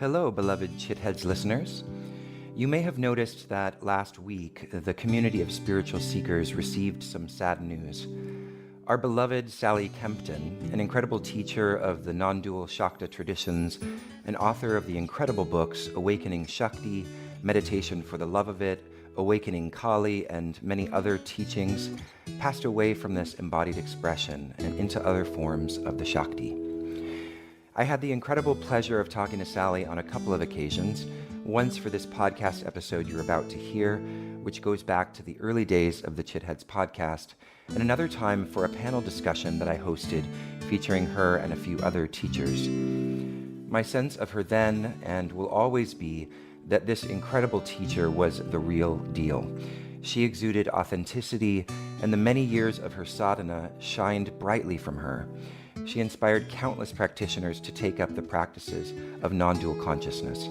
Hello, beloved Chitheads listeners. You may have noticed that last week, the community of spiritual seekers received some sad news. Our beloved Sally Kempton, an incredible teacher of the non-dual Shakti traditions and author of the incredible books Awakening Shakti, Meditation for the Love of It, Awakening Kali, and many other teachings, passed away from this embodied expression and into other forms of the Shakti. I had the incredible pleasure of talking to Sally on a couple of occasions, once for this podcast episode you're about to hear, which goes back to the early days of the Chitheads podcast, and another time for a panel discussion that I hosted featuring her and a few other teachers. My sense of her then, and will always be, that this incredible teacher was the real deal. She exuded authenticity, and the many years of her sadhana shined brightly from her. She inspired countless practitioners to take up the practices of non-dual consciousness.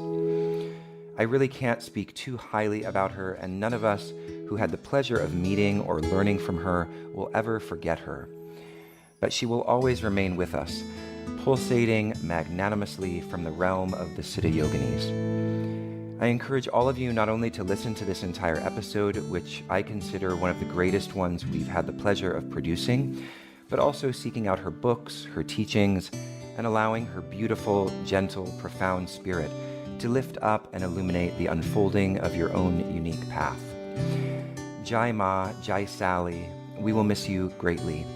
I really can't speak too highly about her, and none of us who had the pleasure of meeting or learning from her will ever forget her. But she will always remain with us, pulsating magnanimously from the realm of the Siddha Yoginis. I encourage all of you not only to listen to this entire episode, which I consider one of the greatest ones we've had the pleasure of producing, but also seeking out her books, her teachings, and allowing her beautiful, gentle, profound spirit to lift up and illuminate the unfolding of your own unique path. Jai Ma, Jai Sally, we will miss you greatly.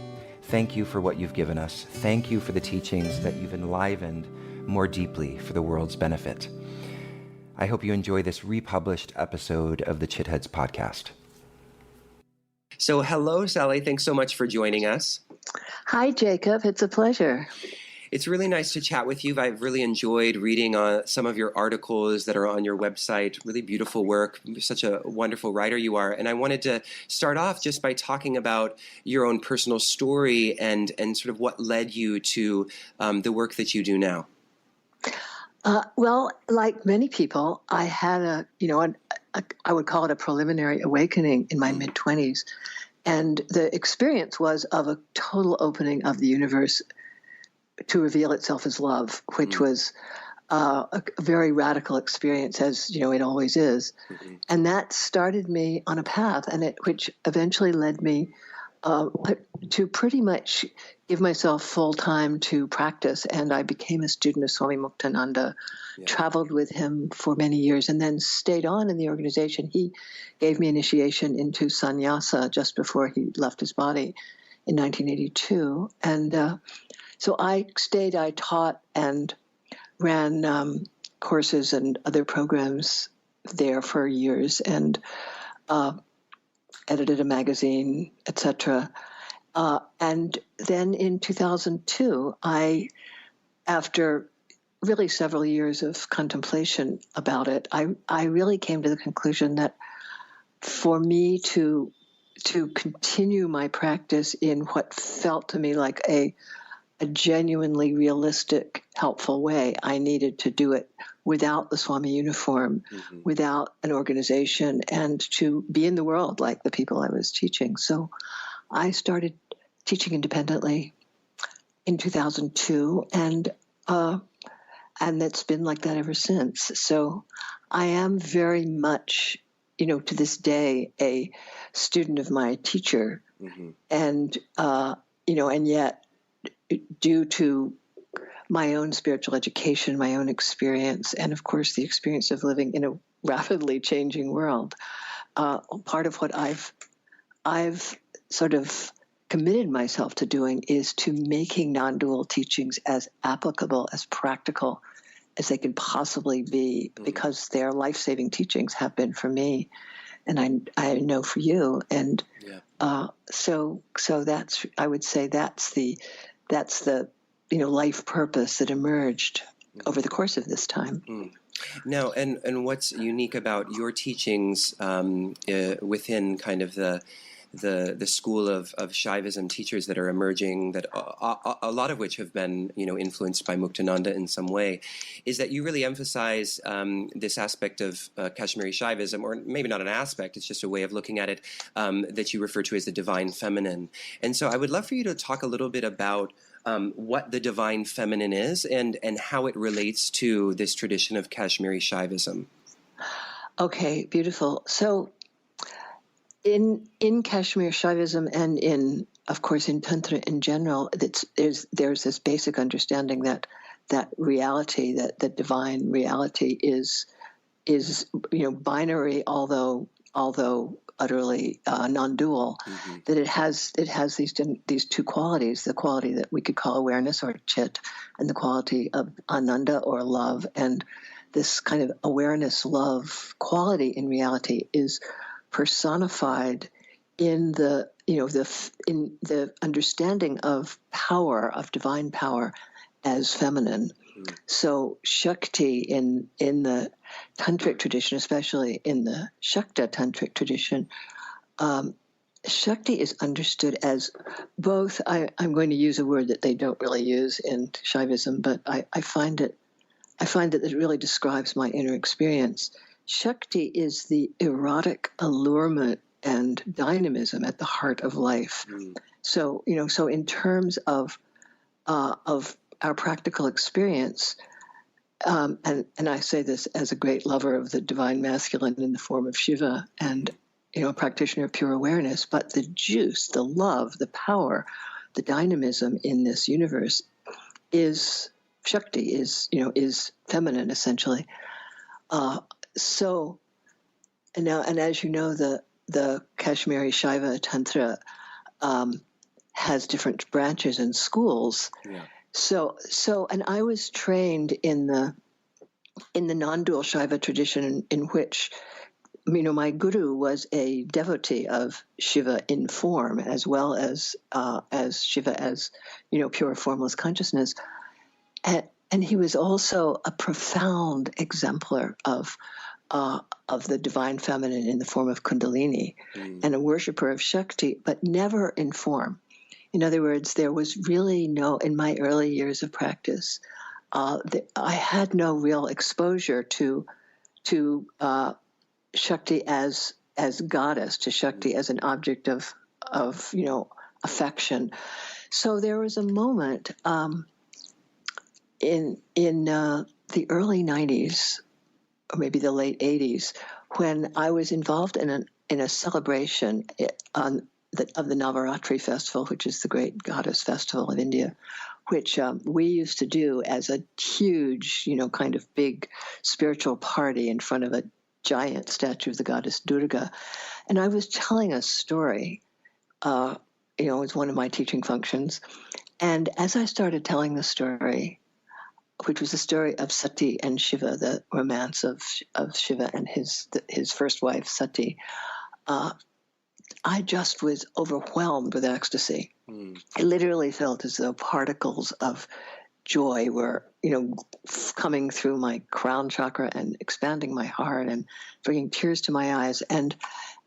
Thank you for what you've given us. Thank you for the teachings that you've enlivened more deeply for the world's benefit. I hope you enjoy this republished episode of the Chitheads podcast. So hello, Sally. Thanks so much for joining us. Hi, Jacob. It's a pleasure. It's really nice to chat with you. I've really enjoyed reading some of your articles that are on your website. Really beautiful work. You're such a wonderful writer you are. And I wanted to start off just by talking about your own personal story and sort of what led you to the work that you do now. Well, like many people, I had I would call it a preliminary awakening in my mid-20s. And the experience was of a total opening of the universe to reveal itself as love, which was a very radical experience, as you know, it always is. Mm-hmm. And that started me on a path, which eventually led me to pretty much give myself full time to practice. And I became a student of Swami Muktananda, traveled with him for many years, and then stayed on in the organization. He gave me initiation into sannyasa just before he left his body in 1982. And so I stayed, I taught and ran courses and other programs there for years, and edited a magazine, etc. And then in 2002, after really several years of contemplation about it, I really came to the conclusion that for me to continue my practice in what felt to me like a genuinely realistic, helpful way, I needed to do it without the Swami uniform, without an organization, and to be in the world like the people I was teaching. So I started teaching independently in 2002, and it's been like that ever since. So I am very much, to this day, a student of my teacher, and yet, due to my own spiritual education, my own experience, and of course the experience of living in a rapidly changing world, part of what I've sort of committed myself to doing is to making non-dual teachings as applicable, as practical as they can possibly be, because their life-saving teachings have been for me, and I know for you. And so that's, I would say that's the life purpose that emerged over the course of this time. Now, and what's unique about your teachings within kind of the school of Shaivism teachers that are emerging, that a lot of which have been influenced by Muktananda in some way, is that you really emphasize this aspect of Kashmiri Shaivism, or maybe not an aspect, it's just a way of looking at it, that you refer to as the divine feminine. And so I would love for you to talk a little bit about what the divine feminine is and how it relates to this tradition of Kashmiri Shaivism. Okay, beautiful. So in Kashmir Shaivism and of course, in Tantra in general, there's this basic understanding that reality, that the divine reality is binary, although utterly non-dual. Mm-hmm. That it has these two qualities: the quality that we could call awareness or chit, and the quality of ananda or love. And this kind of awareness love quality in reality is personified in the understanding of power, of divine power, as feminine. Mm. So Shakti in the tantric tradition, especially in the Shakta tantric tradition, Shakti is understood as both. I'm going to use a word that they don't really use in Shaivism, but I find that it really describes my inner experience. Shakti is the erotic allurement and dynamism at the heart of life. Mm. So in terms of our practical experience, and I say this as a great lover of the divine masculine in the form of Shiva, and a practitioner of pure awareness, but the juice, the love, the power, the dynamism in this universe is Shakti, is feminine essentially. So, and as you know, the Kashmiri Shaiva Tantra has different branches and schools. Yeah. So, and I was trained in the non-dual Shaiva tradition, in which, my guru was a devotee of Shiva in form, as well as Shiva as pure formless consciousness, and he was also a profound exemplar of the divine feminine in the form of Kundalini, and a worshiper of Shakti, but never in form. In other words, there was really in my early years of practice, I had no real exposure to Shakti as goddess, to Shakti as an object of affection. So there was a moment in the early 90s, or maybe the late 80s, when I was involved in a celebration of the Navaratri festival, which is the great goddess festival of India, which we used to do as a huge, kind of big spiritual party in front of a giant statue of the goddess Durga. And I was telling a story, it was one of my teaching functions. And as I started telling the story, which was the story of Sati and Shiva, the romance of Shiva and his first wife, Sati, I just was overwhelmed with ecstasy. Mm. I literally felt as though particles of joy were, coming through my crown chakra and expanding my heart and bringing tears to my eyes. And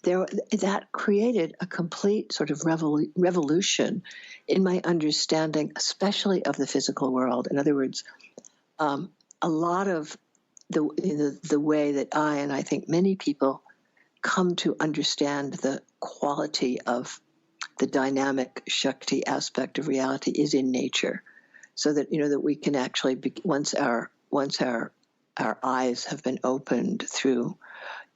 that created a complete sort of revolution in my understanding, especially of the physical world. In other words, a lot of the way that I think many people come to understand the quality of the dynamic Shakti aspect of reality is in nature, so that that we can actually once our eyes have been opened through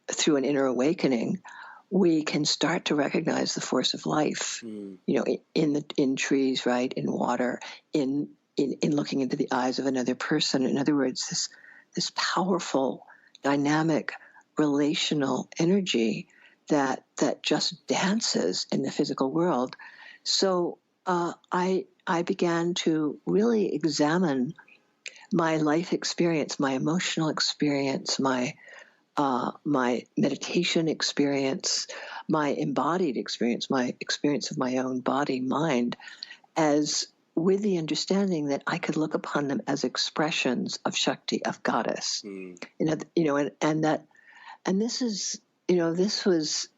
an inner awakening, we can start to recognize the force of life. In trees, right, in water, in looking into the eyes of another person. In other words, this powerful, dynamic, relational energy that just dances in the physical world. So I began to really examine my life experience, my emotional experience, my meditation experience, my embodied experience, my experience of my own body, mind, as with the understanding that I could look upon them as expressions of Shakti, of goddess. And this is, this was,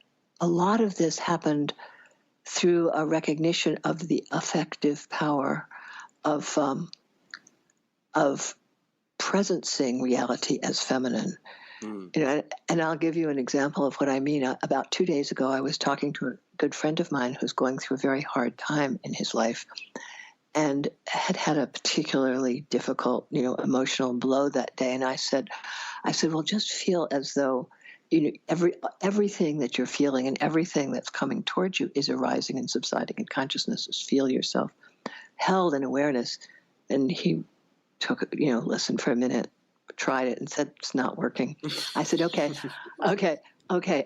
a lot of this happened through a recognition of the affective power of presencing reality as feminine. And I'll give you an example of what I mean. About 2 days ago, I was talking to a good friend of mine who's going through a very hard time in his life. and had a particularly difficult, emotional blow that day. And I said, well, just feel as though, everything that you're feeling and everything that's coming towards you is arising and subsiding in consciousness. Just feel yourself held in awareness. And he took, listened for a minute, tried it, and said, it's not working. I said, okay.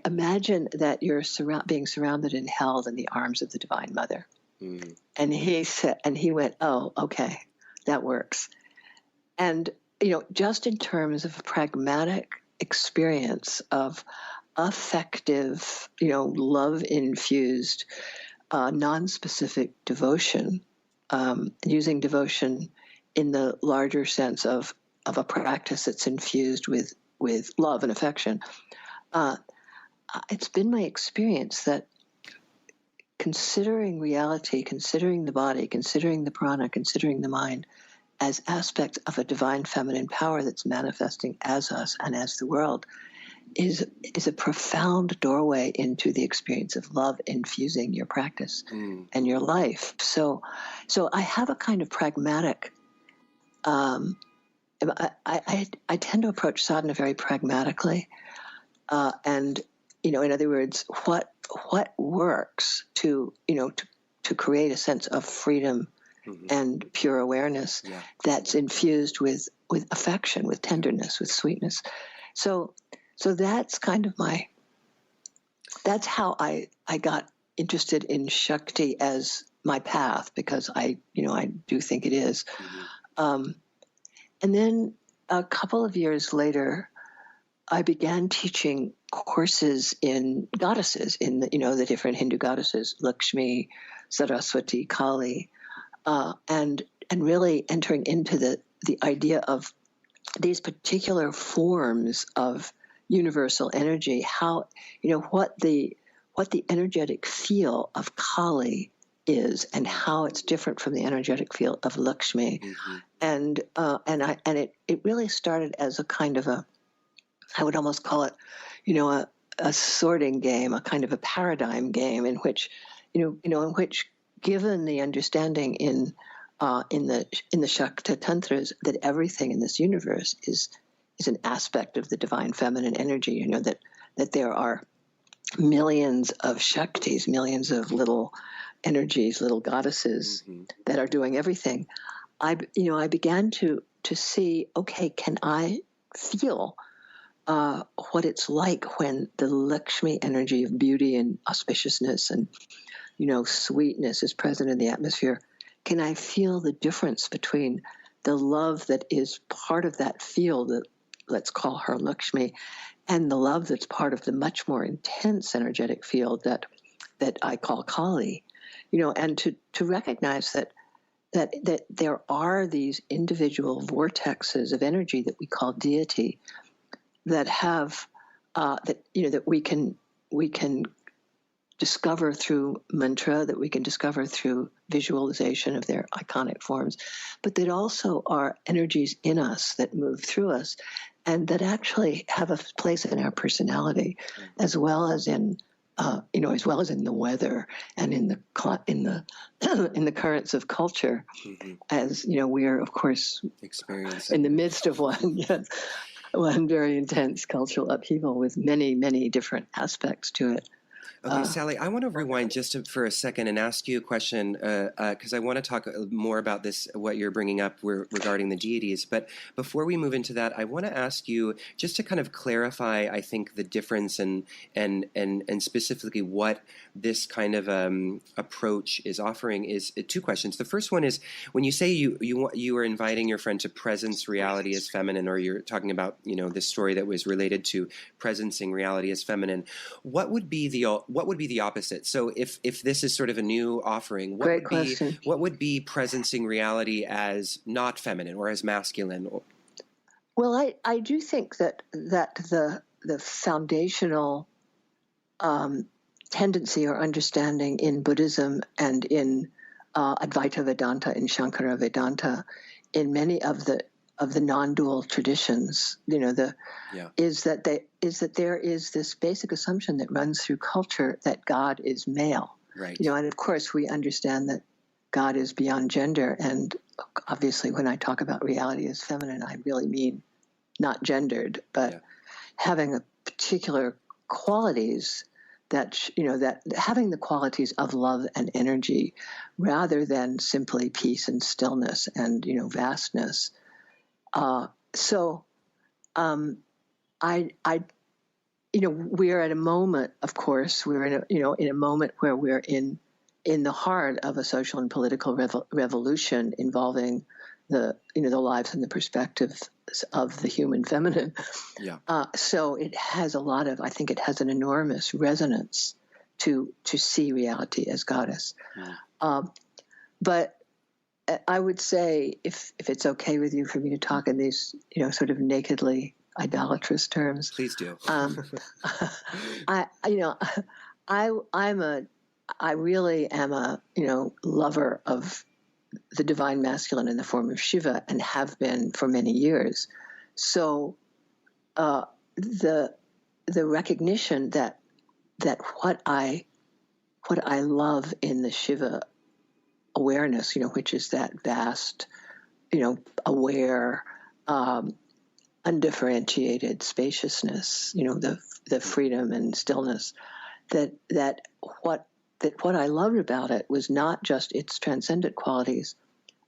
Imagine that you're being surrounded and held in the arms of the Divine Mother. Mm. And he went, oh, okay, that works. And, just in terms of a pragmatic experience of affective, love-infused, non-specific devotion, using devotion in the larger sense of a practice that's infused with love and affection. It's been my experience that considering reality, considering the body, considering the prana, considering the mind as aspects of a divine feminine power that's manifesting as us and as the world is a profound doorway into the experience of love infusing your practice and your life. So I have a kind of pragmatic, I tend to approach sadhana very pragmatically, and in other words, what works to create a sense of freedom and pure awareness that's infused with affection, with tenderness, with sweetness. So that's kind of that's how I got interested in Shakti as my path, because I do think it is. And then a couple of years later, I began teaching courses in goddesses, in the different Hindu goddesses, Lakshmi, Saraswati, Kali, and really entering into the idea of these particular forms of universal energy, how what the energetic feel of Kali is, and how it's different from the energetic field of Lakshmi, and it really started as a kind of I would almost call it, a sorting game, a kind of a paradigm game in which, given the understanding in the Shakti tantras that everything in this universe is an aspect of the divine feminine energy, that there are millions of Shaktis, millions of little energies, little goddesses that are doing everything. I began to see, okay, can I feel what it's like when the Lakshmi energy of beauty and auspiciousness and, sweetness is present in the atmosphere? Can I feel the difference between the love that is part of that field, that let's call her Lakshmi, and the love that's part of the much more intense energetic field that I call Kali? And to recognize that there are these individual vortexes of energy that we call deity, that have that we can discover through mantra, that we can discover through visualization of their iconic forms, but that also are energies in us that move through us, and that actually have a place in our personality, as well as in the weather and in the currents of culture, as we are, of course, experiencing in the midst of one. Yes. One very intense cultural upheaval with many, many different aspects to it. Okay, Sally, I want to rewind for a second and ask you a question, because I want to talk more about this, what you're bringing up regarding the deities. But before we move into that, I want to ask you just to kind of clarify, I think, the difference and specifically what this kind of approach is offering is two questions. The first one is, when you say you are inviting your friend to presence reality as feminine, or you're talking about this story that was related to presencing reality as feminine, what would be the opposite? So if this is sort of a new offering, what would be presencing reality as not feminine or as masculine? Well, I do think that the foundational tendency or understanding in Buddhism and in Advaita Vedanta, in Shankara Vedanta, in many of the non-dual traditions, is that there is this basic assumption that runs through culture that God is male. Right. And of course we understand God is beyond gender. And obviously, when I talk about reality as feminine, I really mean not gendered, but having a particular qualities that, that having the qualities of love and energy rather than simply peace and stillness and, vastness. So I we're at a moment, of course, we're in a moment where we're in the heart of a social and political revolution involving the lives and the perspectives of the human feminine. Yeah. So it has I think it has an enormous resonance to see reality as goddess. But I would say, if it's okay with you for me to talk in these, sort of nakedly idolatrous terms. Please do. I really am a, lover of the divine masculine in the form of Shiva and have been for many years. So the recognition that what I love in the Shiva awareness, which is that vast, aware, undifferentiated spaciousness, the freedom and stillness, that what I loved about it was not just its transcendent qualities,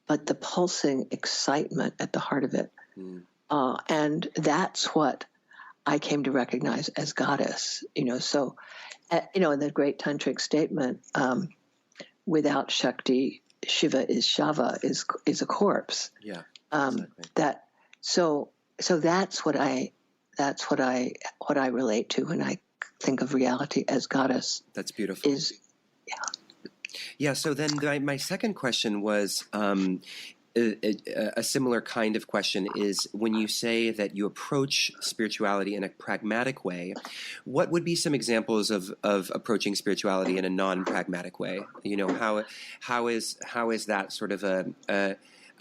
but the pulsing excitement at the heart of it. And that's what I came to recognize as goddess, So, in the great tantric statement, without Shakti, Shiva is Shava, is a corpse. Yeah. Exactly. So that's what I relate to when I think of reality as goddess. That's beautiful. Yeah. So then my second question was a similar kind of question is, when you say that you approach spirituality in a pragmatic way, what would be some examples of approaching spirituality in a non-pragmatic way? How is that sort of a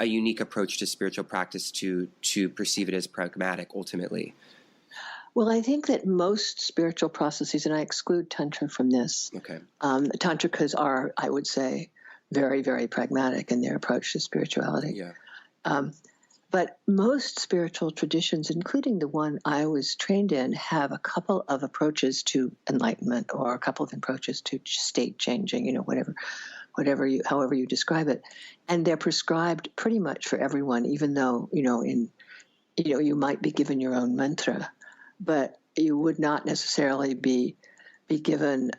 unique approach to spiritual practice to perceive it as pragmatic ultimately? Well, I think that most spiritual processes, and I exclude Tantra from this, Tantrikas are, I would say, very, very pragmatic in their approach to spirituality. Yeah. But most spiritual traditions, including the one I was trained in, have a couple of approaches to enlightenment or a couple of approaches to state changing, however you describe it. And they're prescribed pretty much for everyone, even though, you might be given your own mantra, but you would not necessarily be given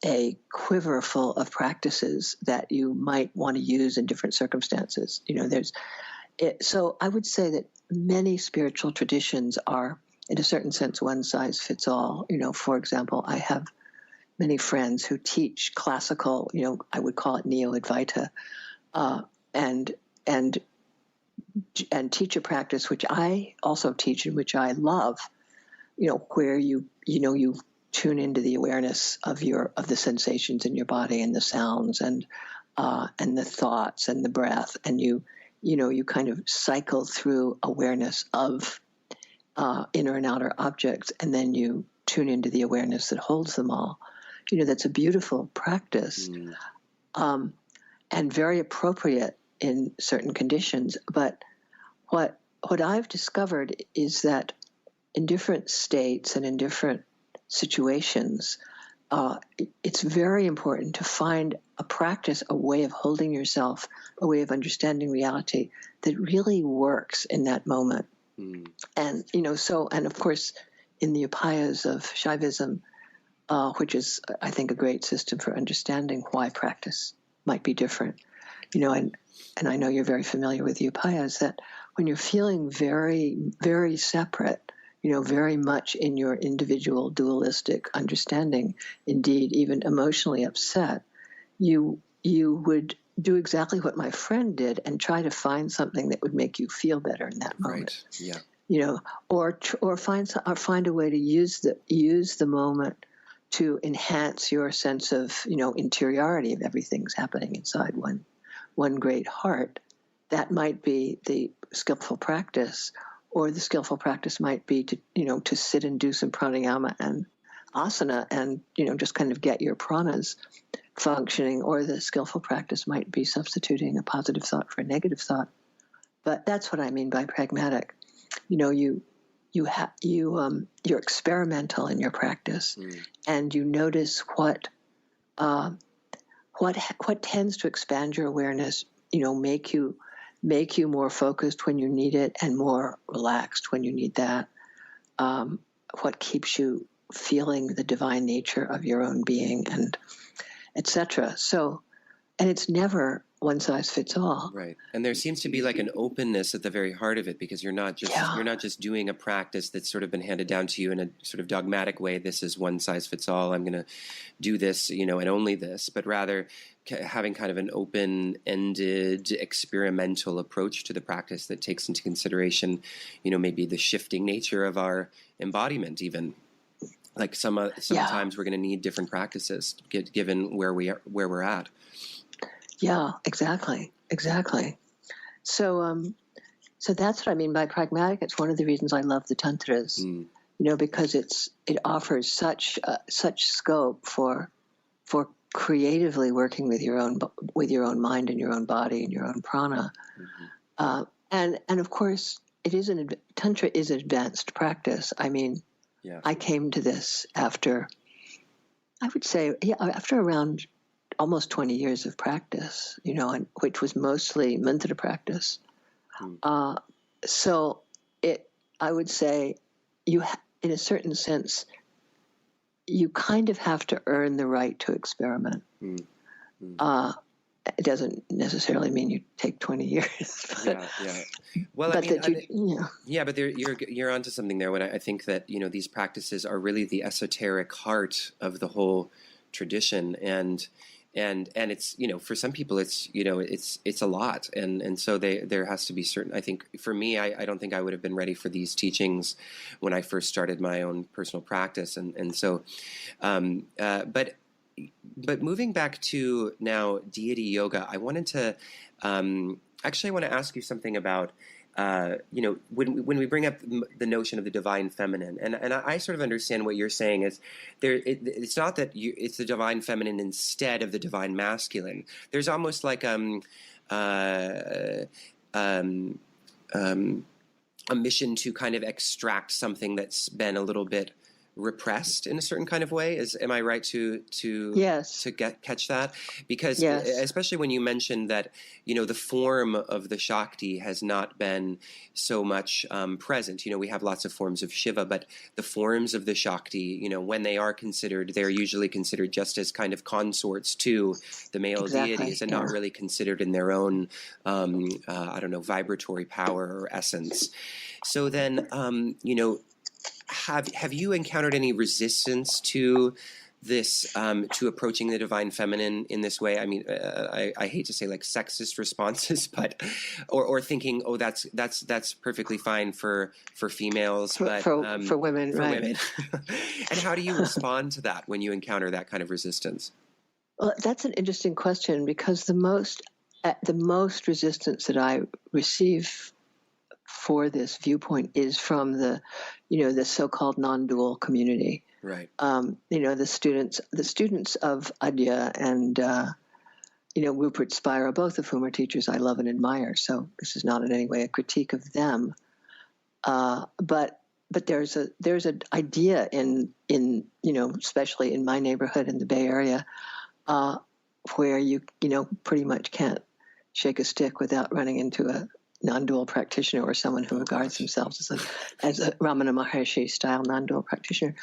a quiver full of practices that you might want to use in different circumstances. So I would say that many spiritual traditions are, in a certain sense, one size fits all. For example, I have many friends who teach classical, I would call it Neo-Advaita, and teach a practice which I also teach and which I love, where you tune into the awareness of the sensations in your body and the sounds and the thoughts and the breath, and you kind of cycle through awareness of inner and outer objects, and then you tune into the awareness that holds them all. That's a beautiful practice, and very appropriate in certain conditions. But what I've discovered is that in different states and in different situations, it's very important to find a practice, a way of holding yourself, a way of understanding reality that really works in that moment. And, and of course, in the upayas of Shaivism, which is, I think, a great system for understanding why practice might be different. And I know you're very familiar with the upayas, that when you're feeling very, very separate, very much in your individual dualistic understanding, indeed even emotionally upset, you would do exactly what my friend did and try to find something that would make you feel better in that moment. Right. Yeah. Or find a way to use the moment to enhance your sense of interiority of everything's happening inside one great heart. That might be the skillful practice, or the skillful practice might be to sit and do some pranayama and asana and just kind of get your pranas functioning, or the skillful practice might be substituting a positive thought for a negative thought. But that's what I mean by pragmatic. You're experimental in your practice, and you notice what tends to expand your awareness. Make you more focused when you need it, and more relaxed when you need that. What keeps you feeling the divine nature of your own being, and etc. So, and it's never one size fits all. Right. And there seems to be like an openness at the very heart of it, because you're not just doing a practice that's sort of been handed down to you in a sort of dogmatic way. This is one size fits all. I'm going to do this, and only this, but rather having kind of an open-ended experimental approach to the practice that takes into consideration, maybe the shifting nature of our embodiment, even. Like sometimes we're going to need different practices given where we're at. Yeah, exactly. So that's what I mean by pragmatic. It's one of the reasons I love the tantras, because it offers such scope for creatively working with your own mind and your own body and your own prana, and of course tantra is an advanced practice. I mean, I came to this after around almost 20 years of practice, which was mostly mantra practice. So I would say in a certain sense, you kind of have to earn the right to experiment. It doesn't necessarily mean you take 20 years. But, Well, but but you're onto something there. When I think that these practices are really the esoteric heart of the whole tradition, and it's for some people it's it's a lot, and so there has to be certain. I think for me, I don't think I would have been ready for these teachings when I first started my own personal practice, and so but moving back to now deity yoga, I wanted to actually I want to ask you something about when we bring up the notion of the divine feminine, and I sort of understand what you're saying is it's not that it's the divine feminine instead of the divine masculine. There's almost like a mission to kind of extract something that's been a little bit repressed in a certain kind of way. Am I right to catch that? Because especially when you mentioned that the form of the Shakti has not been so much present. We have lots of forms of Shiva, but the forms of the Shakti, when they are considered, they're usually considered just as kind of consorts to the male deities, and not really considered in their own vibratory power or essence. So then have you encountered any resistance to this, to approaching the divine feminine in this way? I mean, I hate to say like sexist responses, but or thinking, oh, that's perfectly fine for females, but for women, for right? Women. And how do you respond to that when you encounter that kind of resistance? Well, that's an interesting question, because the most resistance that I receive for this viewpoint is from the so-called non-dual community. Right. The students of Adya and Rupert Spira, both of whom are teachers I love and admire. So this is not in any way a critique of them. But there's an idea in especially in my neighborhood in the Bay Area, where you pretty much can't shake a stick without running into a non-dual practitioner or someone who regards themselves as a Ramana Maharshi style non-dual practitioner.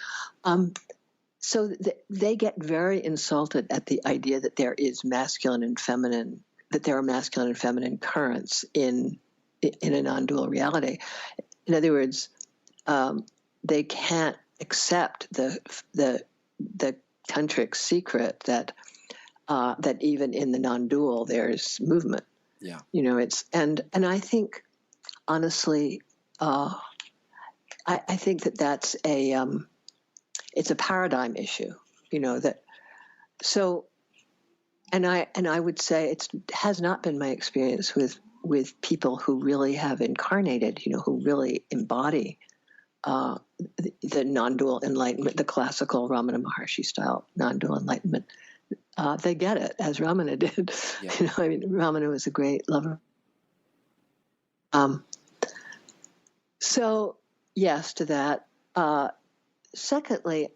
So they get very insulted at the idea that there is masculine and feminine, that there are masculine and feminine currents in a non-dual reality. In other words, they can't accept the tantric secret that even in the non-dual there's movement. Yeah. And I think, honestly, I think that's it's a paradigm issue, that. So, and I would say it has not been my experience with people who really have incarnated, who really embody the non-dual enlightenment, the classical Ramana Maharshi style non-dual enlightenment. they get it, as Ramana did. Yeah. I mean, Ramana was a great lover. So yes to that. Secondly,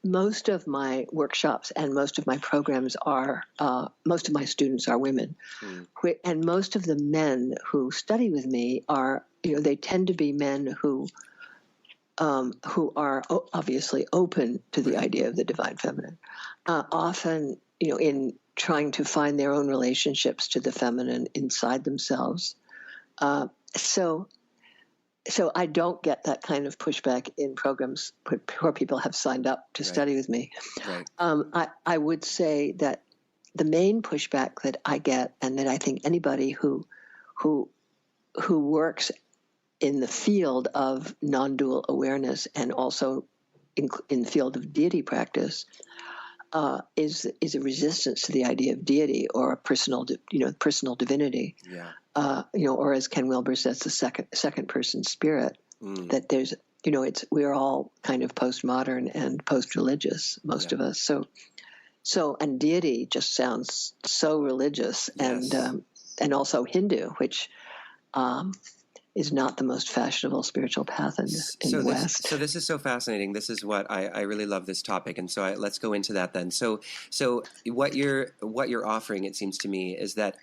most of my workshops and most of my programs are, most of my students are women. And most of the men who study with me are, they tend to be men who are obviously open to the idea of the divine feminine, often, in trying to find their own relationships to the feminine inside themselves. So I don't get that kind of pushback in programs where people have signed up to study with me. Right. I would say that the main pushback that I get, and that I think anybody who works in the field of non-dual awareness and also in the field of deity practice, is a resistance to the idea of deity or a personal divinity. Yeah. Or as Ken Wilber says, the second person spirit. That there's, we're all kind of postmodern and post-religious, most of us. So and deity just sounds so religious. Yes. And also Hindu, which is not the most fashionable spiritual path in the West. So this is so fascinating. This is what I really love this topic, and so let's go into that then. So what you're offering, it seems to me, is that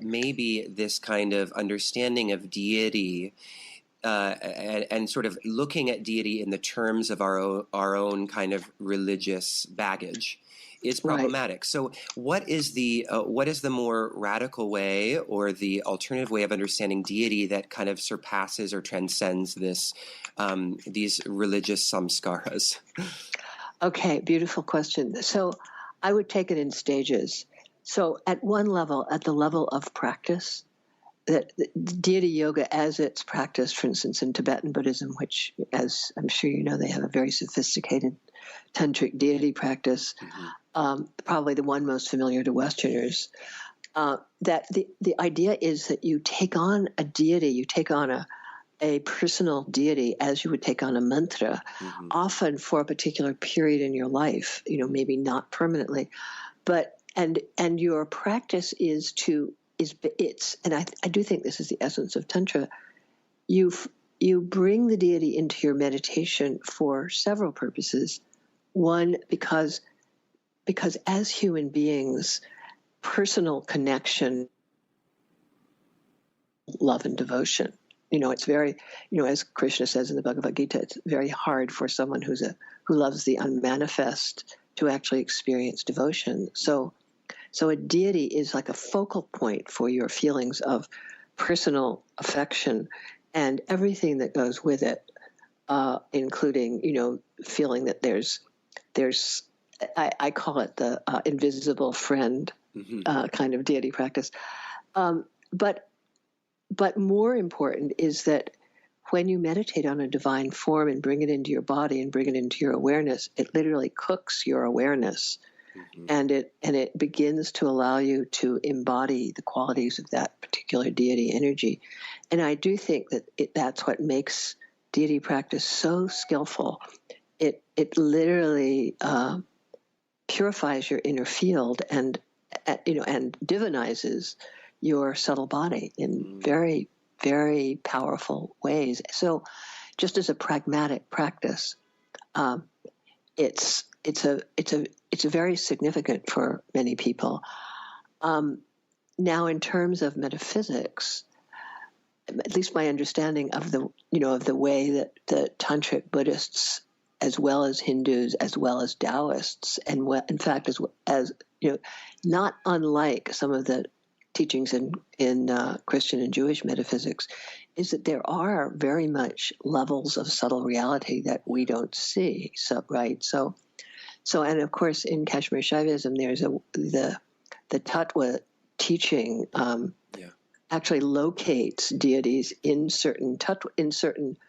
maybe this kind of understanding of deity. And sort of looking at deity in the terms of our own kind of religious baggage is problematic. Right. So what is the more radical way or the alternative way of understanding deity that kind of surpasses or transcends this these religious samskaras? Okay, beautiful question. So I would take it in stages. So at one level, at the level of practice, that deity yoga as it's practiced, for instance, in Tibetan Buddhism, which, as I'm sure you know, they have a very sophisticated tantric deity practice, probably the one most familiar to Westerners, that the idea is that you take on a deity, you take on a personal deity as you would take on a mantra, often for a particular period in your life, maybe not permanently, but and your practice is and I do think this is the essence of Tantra. You bring the deity into your meditation for several purposes. One, because as human beings, personal connection, love and devotion. It's very, as Krishna says in the Bhagavad Gita, it's very hard for someone who loves the unmanifest to actually experience devotion. So a deity is like a focal point for your feelings of personal affection and everything that goes with it, including, feeling that there's I call it the invisible friend kind of deity practice. But more important is that when you meditate on a divine form and bring it into your body and bring it into your awareness, it literally cooks your awareness. And it begins to allow you to embody the qualities of that particular deity energy. And I do think that that's what makes deity practice so skillful. It literally purifies your inner field and divinizes your subtle body in very, very powerful ways. So, just as a pragmatic practice, it's very significant for many people. Now, in terms of metaphysics, at least my understanding of the way that the tantric Buddhists, as well as Hindus, as well as Taoists, and in fact, as not unlike some of the teachings in Christian and Jewish metaphysics, is that there are very much levels of subtle reality that we don't see. So, and of course, in Kashmir Shaivism, there's the Tattva teaching actually locates deities in certain tattvas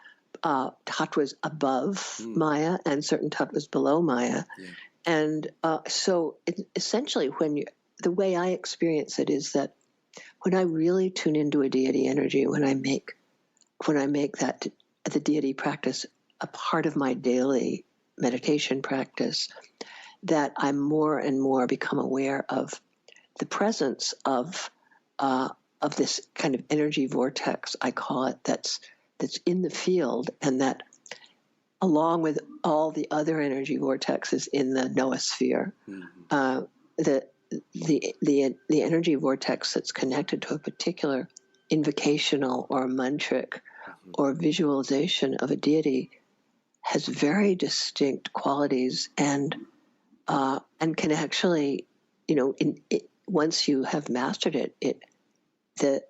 above Maya and certain tattvas below Maya. And so essentially, the way I experience it is that when I really tune into a deity energy, when I make that the deity practice a part of my daily meditation practice, that I more and more become aware of the presence of this kind of energy vortex, I call it, that's in the field, and that, along with all the other energy vortexes in the noosphere, the energy vortex that's connected to a particular invocational or mantric or visualization of a deity has very distinct qualities, and can actually, once you have mastered it, the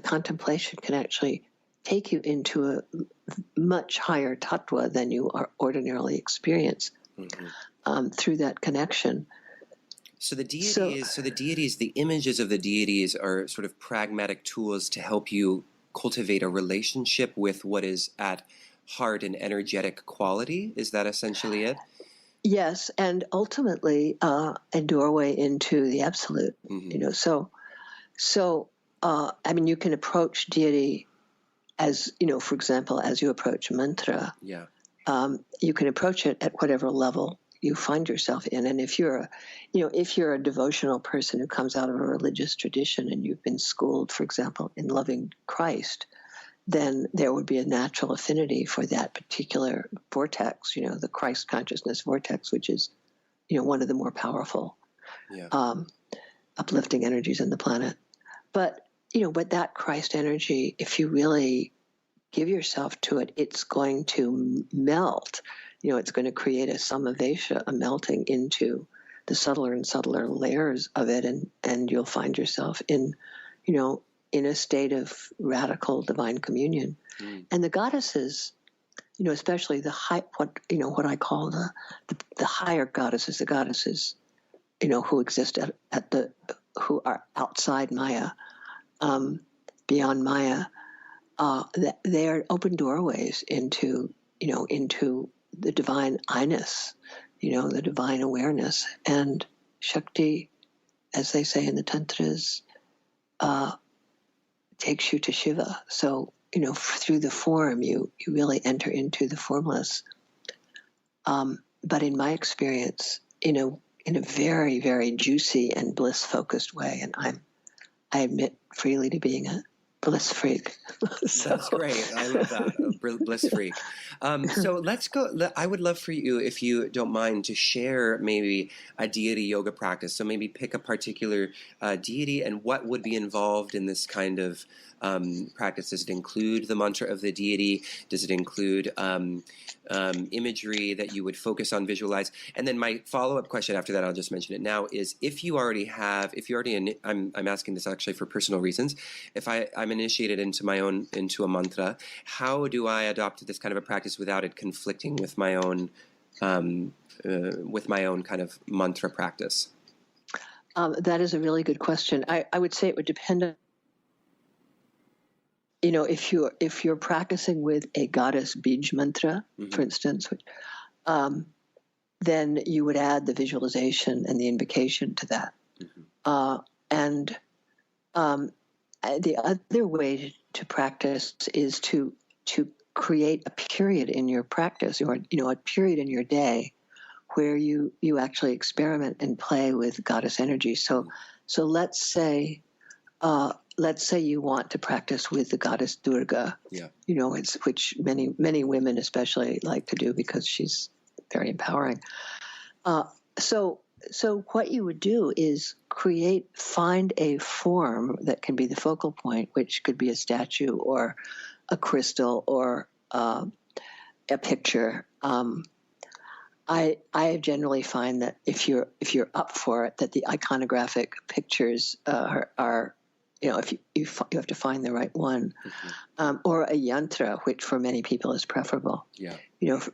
contemplation can actually take you into a much higher tattva than you are ordinarily experience through that connection. So the deities, the images of the deities are sort of pragmatic tools to help you cultivate a relationship with what is at heart an energetic quality. Is that essentially it? Yes, and ultimately a doorway into the absolute. I mean, you can approach deity as, for example, as you approach mantra. Yeah. You can approach it at whatever level you find yourself in. And if you're a devotional person who comes out of a religious tradition and you've been schooled, for example, in loving Christ, then there would be a natural affinity for that particular vortex, the Christ consciousness vortex, which is, one of the more powerful, uplifting energies in the planet. But that Christ energy, if you really give yourself to it, it's going to melt. It's going to create a samavesha, a melting into the subtler and subtler layers of it, and you'll find yourself in a state of radical divine communion. And the goddesses, especially what I call the higher goddesses, the goddesses, who exist who are outside Maya, beyond Maya, they are open doorways into the divine I-ness, the divine awareness. And Shakti, as they say in the tantras, takes you to Shiva. So, through the form, you really enter into the formless. But in my experience, in a very, very juicy and bliss-focused way, and I admit freely to being a bliss freak. That's great. I love that. A bliss freak. So let's go. I would love for you, if you don't mind, to share maybe a deity yoga practice. So maybe pick a particular deity and what would be involved in this kind of practice. Does it include the mantra of the deity? Does it include imagery that you would focus on, visualize? And then my follow-up question after that, I'll just mention it now, is I'm asking this actually for personal reasons. If I'm initiated into a mantra, how do I adopt this kind of a practice without it conflicting with my own kind of mantra practice? That is a really good question. I would say it would depend on, if you're practicing with a goddess bij mantra, for instance, then you would add the visualization and the invocation to that. And the other way to practice is to create a period in your practice, or a period in your day where you actually experiment and play with goddess energy. So let's say you want to practice with the goddess Durga. Which many women especially like to do because she's very empowering. So what you would do is find a form that can be the focal point, which could be a statue or a crystal or a picture. I generally find that if you're up for it, that the iconographic pictures are if you have to find the right one, or a yantra, which for many people is preferable.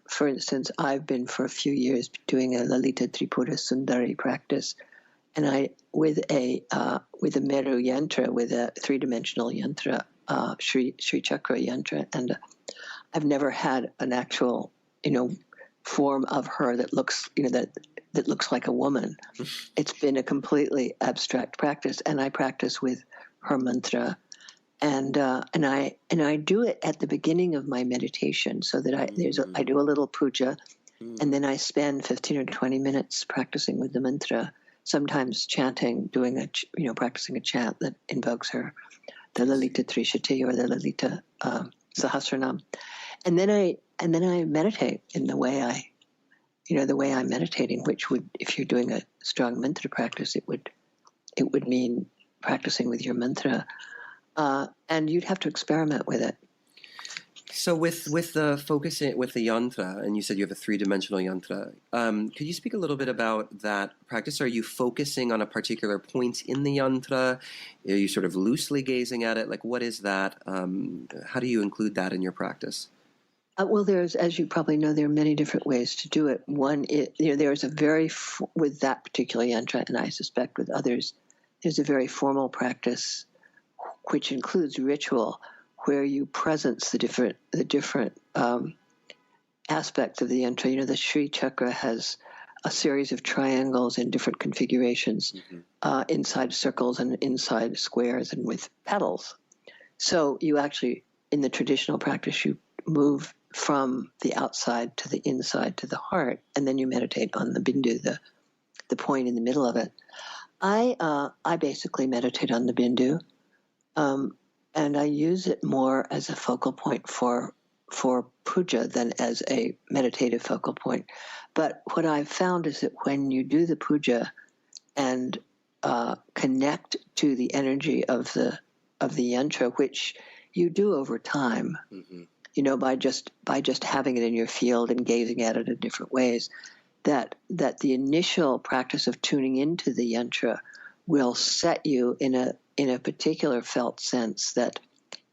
For instance, I've been for a few years doing a Lalita Tripura Sundari practice, and with a Meru yantra, with a three-dimensional yantra, Sri Chakra yantra, and I've never had an actual form of her that looks that looks like a woman. It's been a completely abstract practice, and I practice with her mantra, and I do it at the beginning of my meditation, so that I do a little puja, And then I spend 15 or 20 minutes practicing with the mantra, sometimes chanting, practicing a chant that invokes her, the Lalita Trishati or the Lalita Sahasranam. And then I meditate in the way I'm meditating, which would, if you're doing a strong mantra practice, it would mean practicing with your mantra, and you'd have to experiment with it. So with the focusing with the yantra, and you said you have a 3-dimensional yantra, could you speak a little bit about that practice? Are you focusing on a particular point in the yantra? Are you sort of loosely gazing at it? Like, what is that? How do you include that in your practice? Well, as you probably know, there are many different ways to do it. One, there's with that particular yantra, and I suspect with others, there's a very formal practice, which includes ritual, where you presence the different aspects of the yantra. The Sri Chakra has a series of triangles in different configurations, inside circles and inside squares and with petals. So you actually, in the traditional practice, you move from the outside to the inside to the heart, and then you meditate on the bindu, the point in the middle of it. I basically meditate on the bindu, and I use it more as a focal point for puja than as a meditative focal point. But what I've found is that when you do the puja and connect to the energy of the yantra, which you do over time, by just having it in your field and gazing at it in different ways, that the initial practice of tuning into the yantra will set you in a particular felt sense that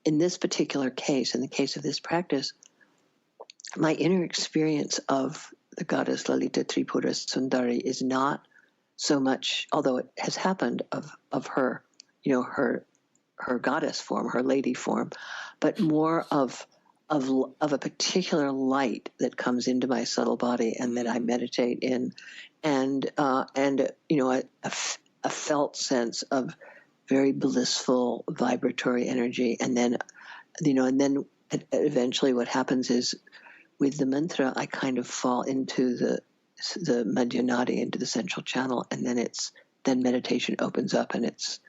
in this particular case, in the case of this practice, my inner experience of the goddess Lalita Tripura Sundari is not so much, although it has happened, of her, her goddess form, her lady form, but more of a particular light that comes into my subtle body and that I meditate in, and a felt sense of very blissful vibratory energy, and then eventually what happens is with the mantra I kind of fall into the Madhya Nadi, into the central channel, and then meditation opens up, and it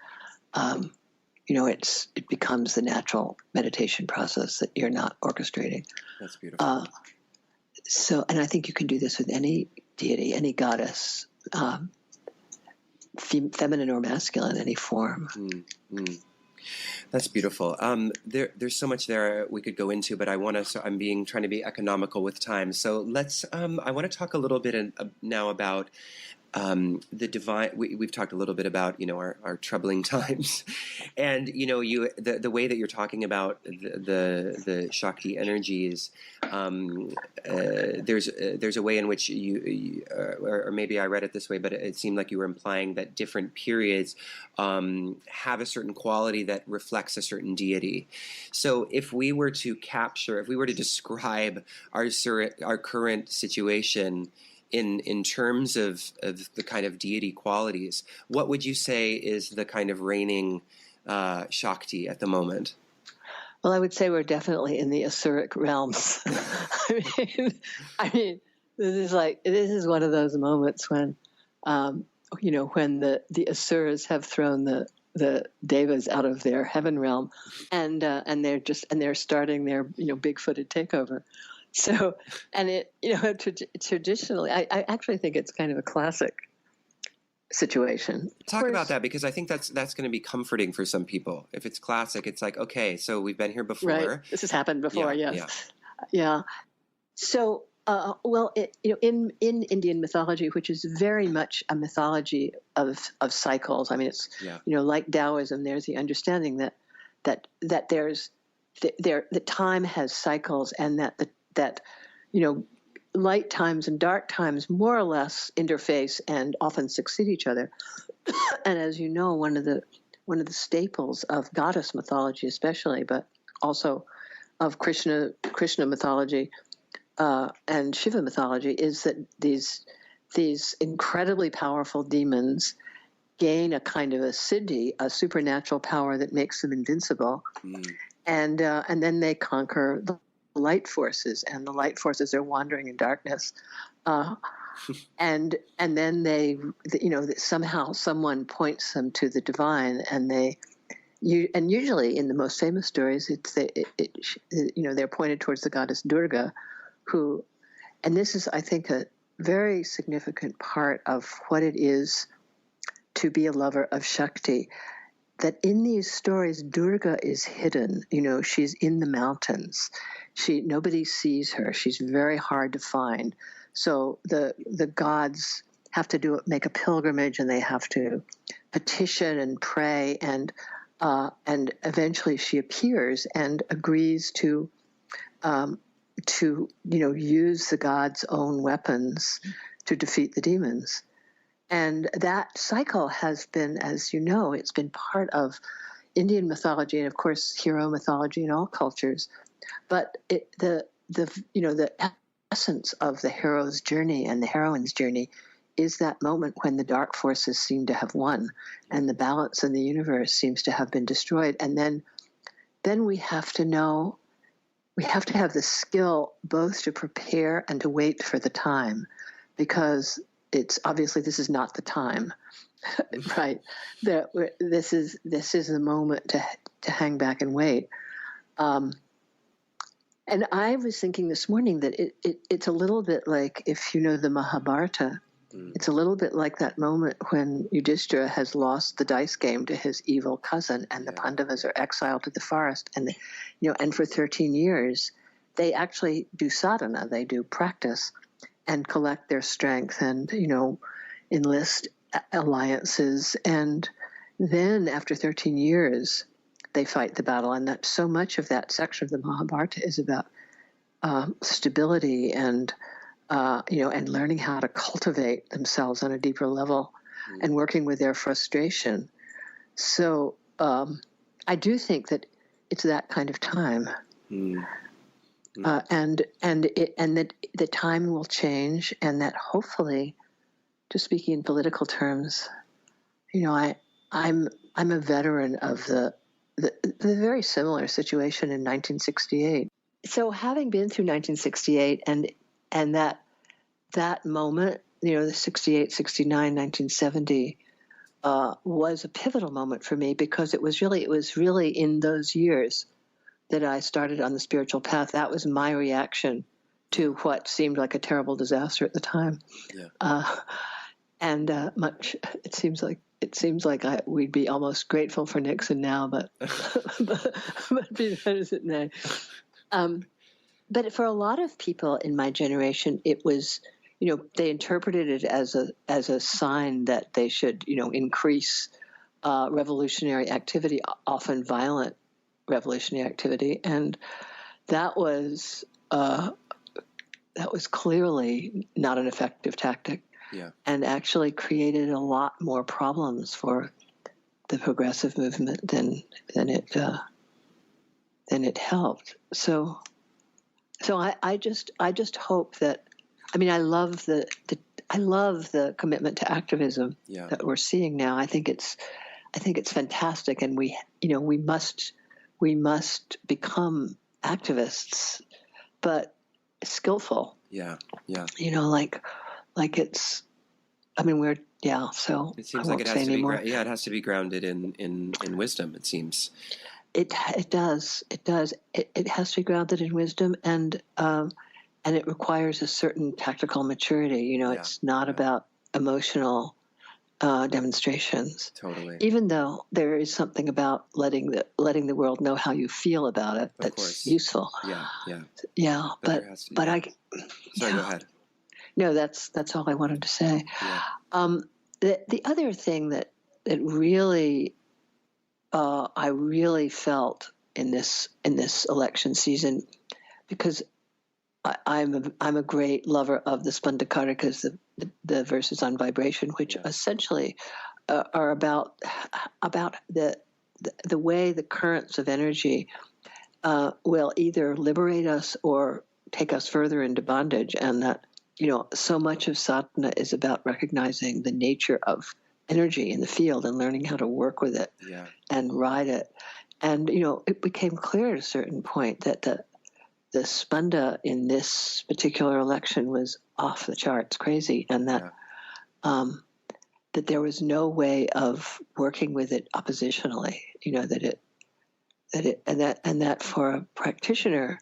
becomes the natural meditation process that you're not orchestrating. That's beautiful. And I think you can do this with any deity, any goddess, feminine or masculine, any form. That's beautiful. There's so much there we could go into, but I'm trying to be economical with time. So I want to talk a little bit now about the divine. We've talked a little bit about our troubling times, and the way that you're talking about the Shakti energies. There's a way in which you or maybe I read it this way, but it seemed like you were implying that different periods have a certain quality that reflects a certain deity. So if we were to describe our current situation in terms of the kind of deity qualities, what would you say is the kind of reigning Shakti at the moment? Well, I would say we're definitely in the Asuric realms. I mean, this is one of those moments when, when the Asuras have thrown the Devas out of their heaven realm, and they're starting their big-footed takeover. So, and traditionally, I actually think it's kind of a classic situation. Talk about that, because I think that's going to be comforting for some people. If it's classic, it's like, okay, so we've been here before. Right. This has happened before. Yeah, yes. Yeah. So, in Indian mythology, which is very much a mythology of cycles. I mean, it's like Taoism. There's the understanding that time has cycles, and that light times and dark times more or less interface and often succeed each other. And as you know, one of the staples of goddess mythology, especially, but also of Krishna mythology and Shiva mythology, is that these incredibly powerful demons gain a kind of a siddhi, a supernatural power that makes them invincible, and then they conquer the light forces, and the light forces are wandering in darkness, And then they, somehow someone points them to the divine, and and usually in the most famous stories, they're pointed towards the goddess Durga, who, and this is, I think, a very significant part of what it is to be a lover of Shakti, that in these stories, Durga is hidden. She's in the mountains. Nobody sees her. She's very hard to find. So the gods have to make a pilgrimage, and they have to petition and pray, and eventually she appears and agrees to use the gods' own weapons to defeat the demons. And that cycle has been, as you know, it's been part of Indian mythology and, of course, hero mythology in all cultures. But the essence of the hero's journey and the heroine's journey is that moment when the dark forces seem to have won and the balance in the universe seems to have been destroyed. And then we have to have the skill both to prepare and to wait for the time, because it's obviously this is not the time, right? This is the moment to hang back and wait. And I was thinking this morning that it's a little bit like, if you know the Mahabharata, it's a little bit like that moment when Yudhishthira has lost the dice game to his evil cousin, and the Pandavas are exiled to the forest, and and for 13 years they actually do sadhana, they do practice and collect their strength and enlist alliances, and then after 13 years they fight the battle. And that so much of that section of the Mahabharata is about stability and and learning how to cultivate themselves on a deeper level and working with their frustration. So I do think that it's that kind of time. And that the time will change, and that hopefully, to speaking in political terms, I'm a veteran of the very similar situation in 1968. So having been through 1968 and that moment, the 68, 69, 1970 was a pivotal moment for me, because it was really in those years that I started on the spiritual path. That was my reaction to what seemed like a terrible disaster at the time. Yeah. It seems like we'd be almost grateful for Nixon now, but be that as it may. But for a lot of people in my generation, it was, they interpreted it as a sign that they should, increase revolutionary activity, often violent revolutionary activity, and that was clearly not an effective tactic, and actually created a lot more problems for the progressive movement than it helped. So I just hope that, I love the commitment to activism that we're seeing now. I think it's fantastic, and we must become activists, but skillful. Yeah. Like it's, so it seems like it has to be, it has to be grounded in wisdom, it seems. It does. It has to be grounded in wisdom, and it requires a certain tactical maturity. It's not about emotional demonstrations. Totally. Even though there is something about letting the world know how you feel about it that's useful. Yeah. But I. Sorry, go ahead. No, that's all I wanted to say. Yeah. The other thing that really I really felt in this election season, because I'm a great lover of the Spandakarikas, the verses on vibration, which essentially are about the way the currents of energy will either liberate us or take us further into bondage, and that so much of sadhana is about recognizing the nature of energy in the field and learning how to work with it and ride it. And it became clear at a certain point that the spanda in this particular election was off the charts crazy, and that that there was no way of working with it oppositionally. That for a practitioner,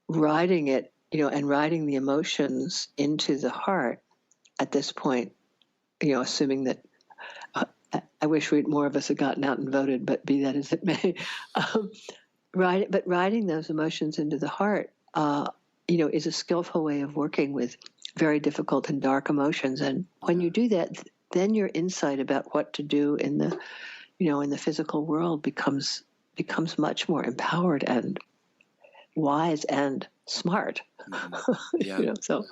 riding it, and riding the emotions into the heart at this point, assuming that I wish more of us had gotten out and voted, but be that as it may, riding those emotions into the heart, is a skillful way of working with very difficult and dark emotions. And when you do that, then your insight about what to do in the physical world becomes much more empowered and wise and smart. Yeah. So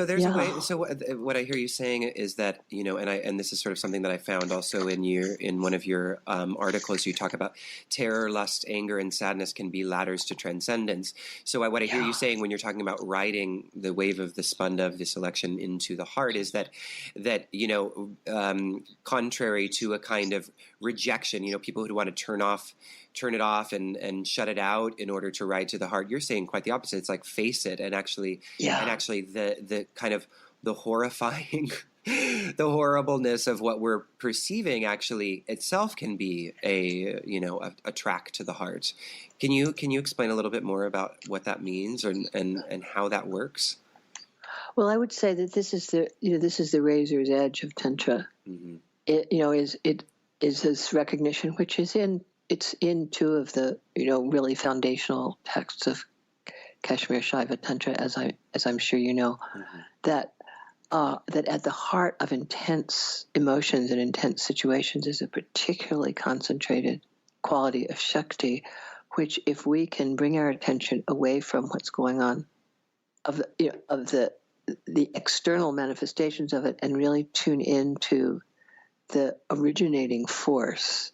there's a way. So what I hear you saying is that, and this is sort of something that I found also in one of your articles. You talk about terror, lust, anger, and sadness can be ladders to transcendence. So what I hear you saying when you're talking about riding the wave of the spanda of this election into the heart is that contrary to a kind of rejection, people who want to turn it off and shut it out in order to ride to the heart, you're saying quite the opposite. It's like face it and actually the kind of the horrifying the horribleness of what we're perceiving actually itself can be a track to the heart. Can you explain a little bit more about what that means and how that works? Well, I would say that this is the razor's edge of tantra. Mm-hmm. It is this recognition, which is in two of the really foundational texts of Kashmir Shaiva Tantra, as I'm sure you know, mm-hmm. that at the heart of intense emotions and intense situations is a particularly concentrated quality of Shakti, which, if we can bring our attention away from what's going on, of the external manifestations of it, and really tune into the originating force,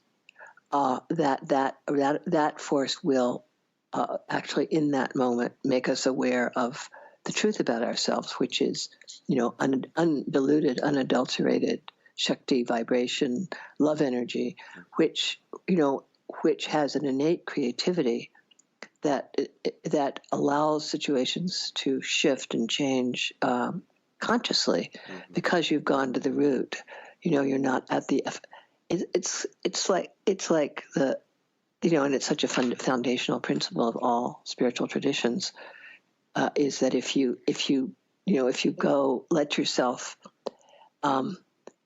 that force will actually in that moment make us aware of the truth about ourselves, which is, undiluted, unadulterated Shakti vibration, love energy, which has an innate creativity that allows situations to shift and change consciously, mm-hmm. because you've gone to the root. You're not at the. It's like the, and it's such a foundational principle of all spiritual traditions, is that if you go, let yourself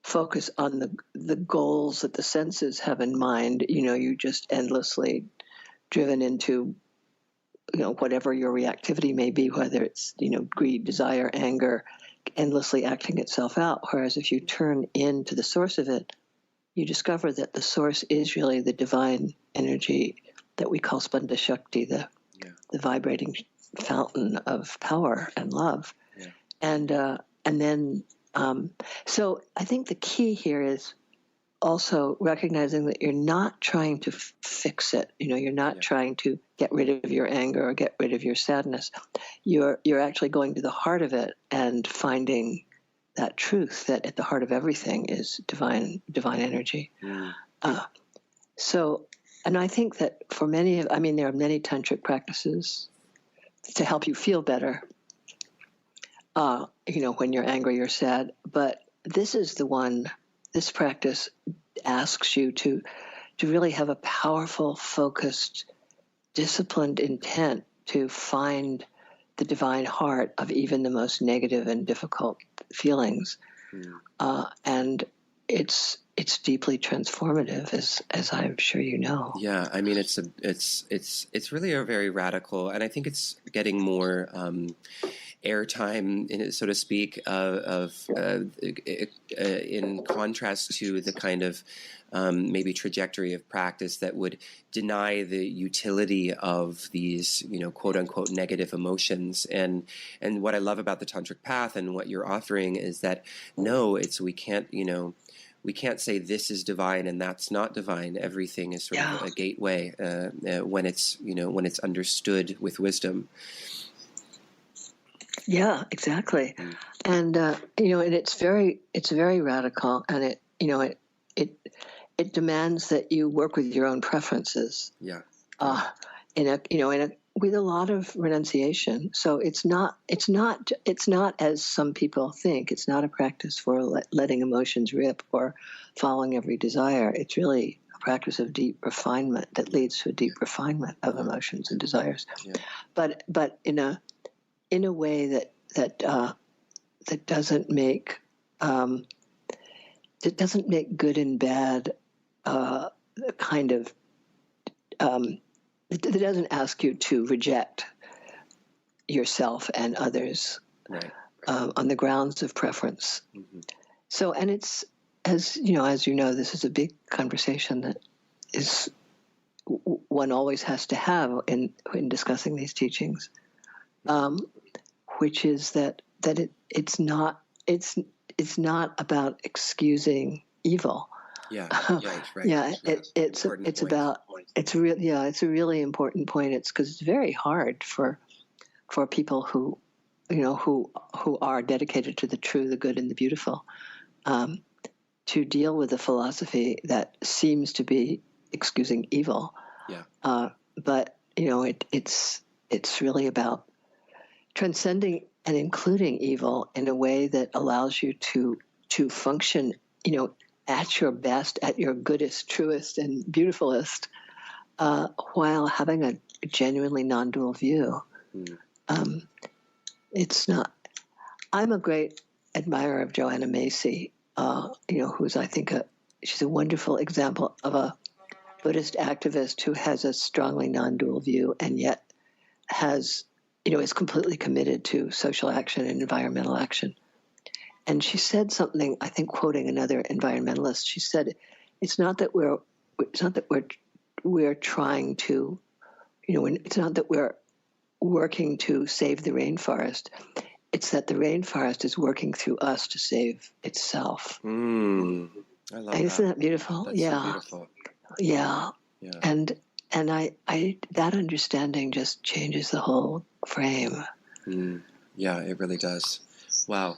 focus on the goals that the senses have in mind, you're just endlessly driven into, whatever your reactivity may be, whether it's, greed, desire, anger, endlessly acting itself out. Whereas if you turn into the source of it, you discover that the source is really the divine energy that we call Spanda Shakti, the vibrating fountain of power and love. Yeah. And then, so I think the key here is also recognizing that you're not trying to fix it. You're not trying to get rid of your anger or get rid of your sadness. You're actually going to the heart of it and finding that truth that at the heart of everything is divine energy. Mm. And I think that for there are many tantric practices to help you feel better, when you're angry or sad. But this is the one, this practice asks you to really have a powerful, focused, disciplined intent to find the divine heart of even the most negative and difficult feelings. Mm. And it's deeply transformative, as I'm sure you know. Yeah, I mean, it's really a very radical, and I think it's getting more airtime, so to speak, in contrast to the kind of maybe trajectory of practice that would deny the utility of these, quote unquote, negative emotions. And what I love about the tantric path and what you're offering is that we can't say this is divine and that's not divine. Everything is sort of a gateway when it's understood with wisdom. Yeah, exactly. Mm. And and it's very radical, and it demands that you work with your own preferences. Yeah. In with a lot of renunciation. So it's not as some people think. It's not a practice for letting emotions rip or following every desire. It's really a practice of deep refinement that leads to a deep refinement of emotions and desires. Yeah. But in a way that doesn't make good and bad kind of. It doesn't ask you to reject yourself and others, right. On the grounds of preference. Mm-hmm. So, and it's, as you know, this is a big conversation that is one always has to have in discussing these teachings, which is that it's not about excusing evil. Yeah, right. Yeah, it's about it's a really important point. It's because it's very hard for people who are dedicated to the true, the good, and the beautiful, to deal with a philosophy that seems to be excusing evil. Yeah. But it's really about transcending and including evil in a way that allows you to function, at your best, at your goodest, truest, and beautifulest, while having a genuinely non-dual view. It's not. I'm a great admirer of Joanna Macy, who's, I think, she's a wonderful example of a Buddhist activist who has a strongly non-dual view and yet has, is completely committed to social action and environmental action. And she said something, I think, quoting another environmentalist. She said, "It's not that we're trying to, it's not that we're working to save the rainforest. It's that the rainforest is working through us to save itself." I love that. Isn't that beautiful? That's so beautiful. Yeah. And I that understanding just changes the whole frame. Yeah, it really does. Wow.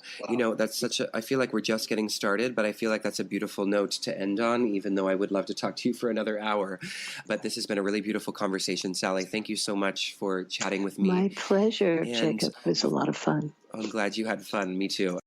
That's I feel like we're just getting started, but I feel like that's a beautiful note to end on, even though I would love to talk to you for another hour. But this has been a really beautiful conversation, Sally. Thank you so much for chatting with me. My pleasure, Jacob. It was a lot of fun. I'm glad you had fun. Me too.